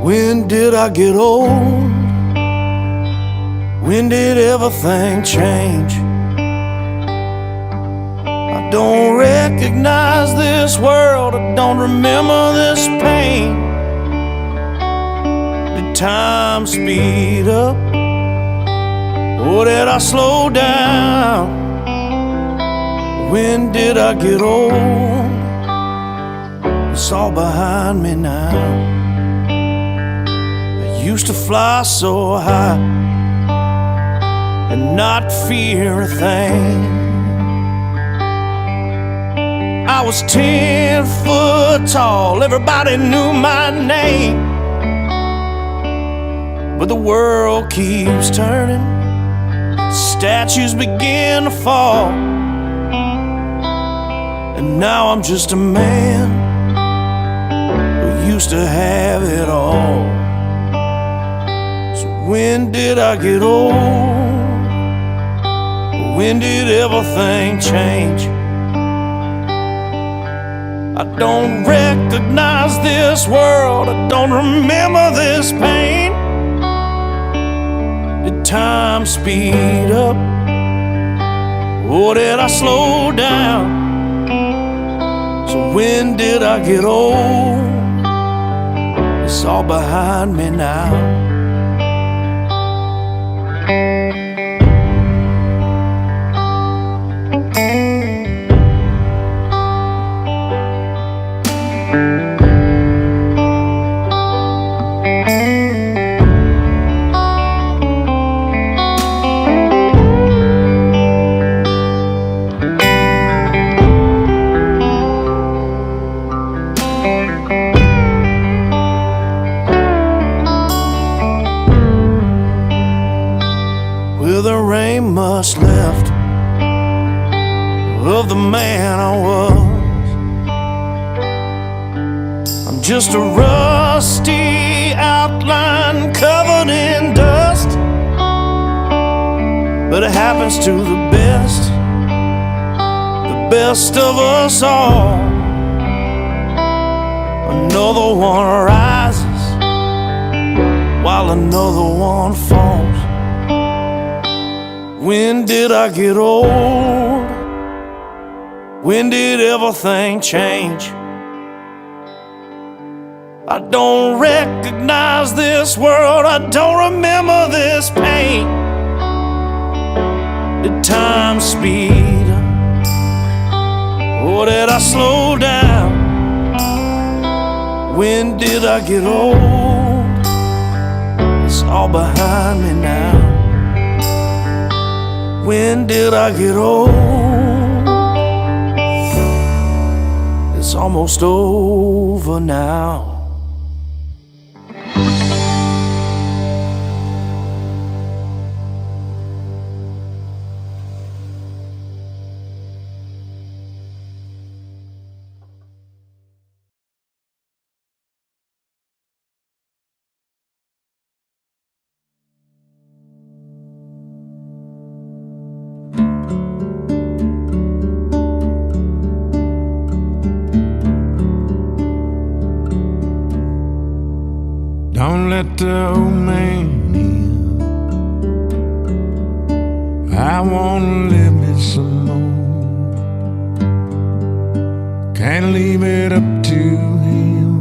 When did I get old? When did everything change? I don't recognize this world, I don't remember this pain. Did time speed up, or did I slow down? When did I get old? It's all behind me now. I used to fly so high and not fear a thing. I was 10 foot tall, everybody knew my name. But the world keeps turning, statues begin to fall, and now I'm just a man who used to have it all. So when did I get old? When did everything change? I don't recognize this world, I don't remember this pain. Did time speed up, or did I slow down? So when did I get old? It's all behind me now. The rain must left of the man I was. I'm just a rusty outline covered in dust, but it happens to the best of us all. Another one rises while another one falls. When did I get old? When did everything change? I don't recognize this world, I don't remember this pain. Did time speed up, or did I slow down? When did I get old? It's all behind me now. When did I get old? It's almost over now. Don't let the old man in. I wanna live me some more. Can't leave it up to him.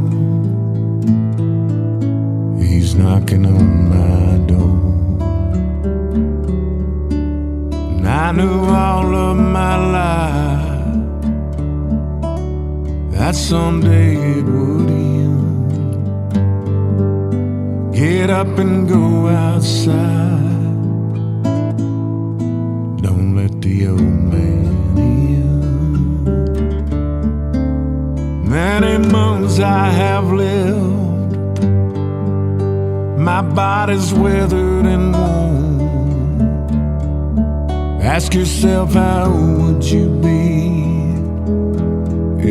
He's knocking on my door. And I knew all of my life that someday it would end. Get up and go outside. Don't let the old man in. Many months I have lived, my body's withered and worn. Ask yourself, how would you be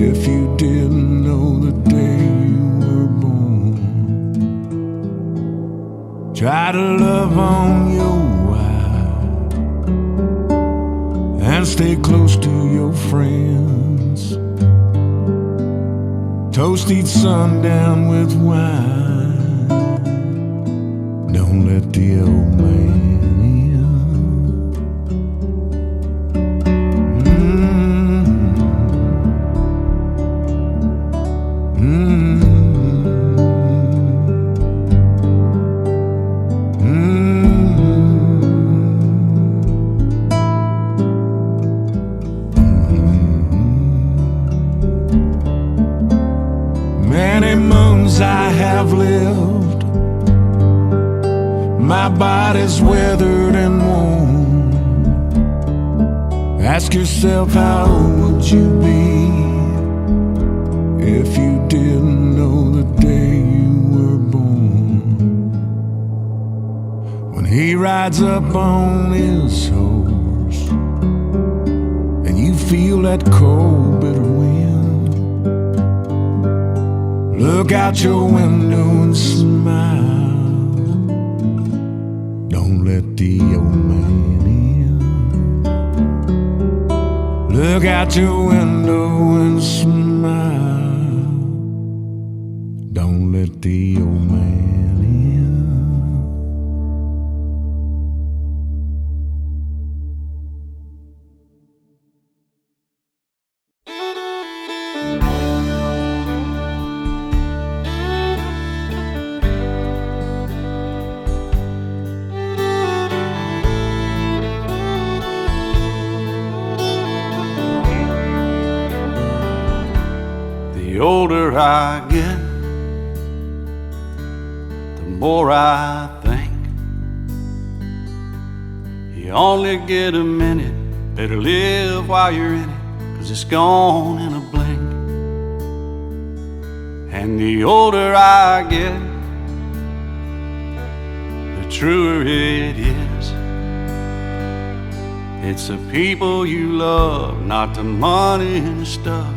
if you didn't know the day you were born? Try to love on your wife and stay close to your friends. Toast each sundown with wine. My body's weathered and worn. Ask yourself, how would you be if you didn't know the day you were born? When he rides up on his horse and you feel that cold, bitter wind, look out your window and smile. Don't let the old man in. Look out your window and smile. Don't let the old man in. The older I get, the more I think you only get a minute. Better live while you're in it, 'cause it's gone in a blink. And the older I get, the truer it is. It's the people you love, not the money and the stuff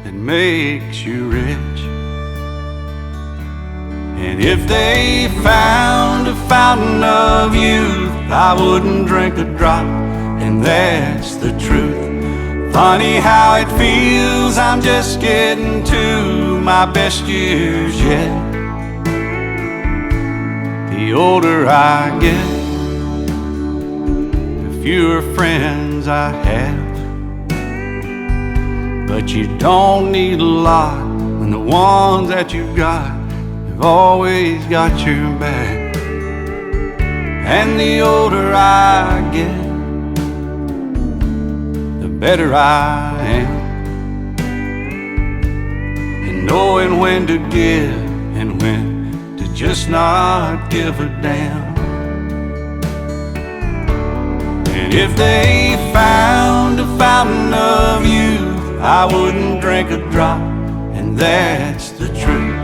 that makes you rich. And if they found a fountain of youth, I wouldn't drink a drop, and that's the truth. Funny how it feels, I'm just getting to my best years yet. The older I get, the fewer friends I have. But you don't need a lot when the ones that you've got have always got your back. And the older I get, the better I am. And knowing when to give and when to just not give a damn. And if they found a fountain of youth, I wouldn't drink a drop, and that's the truth.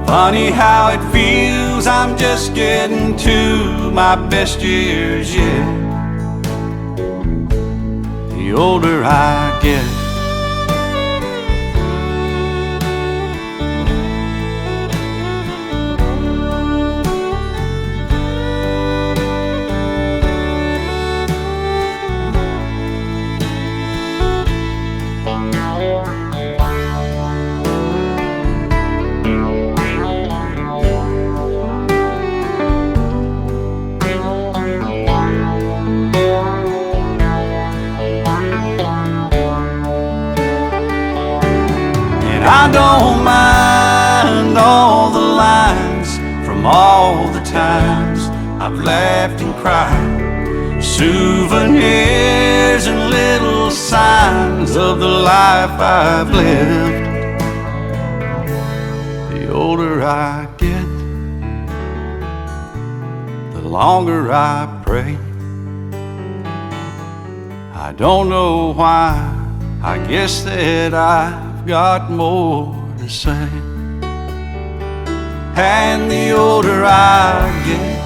Funny how it feels, I'm just getting to my best years yet. The older I get. I don't mind all the lines from all the times I've laughed and cried. Souvenirs and little signs of the life I've lived. The older I get, the longer I pray. I don't know why, I guess that I've got more to say. And the older I get,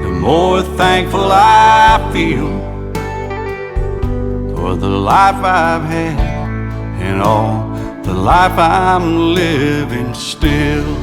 the more thankful I feel for the life I've had and all the life I'm living still.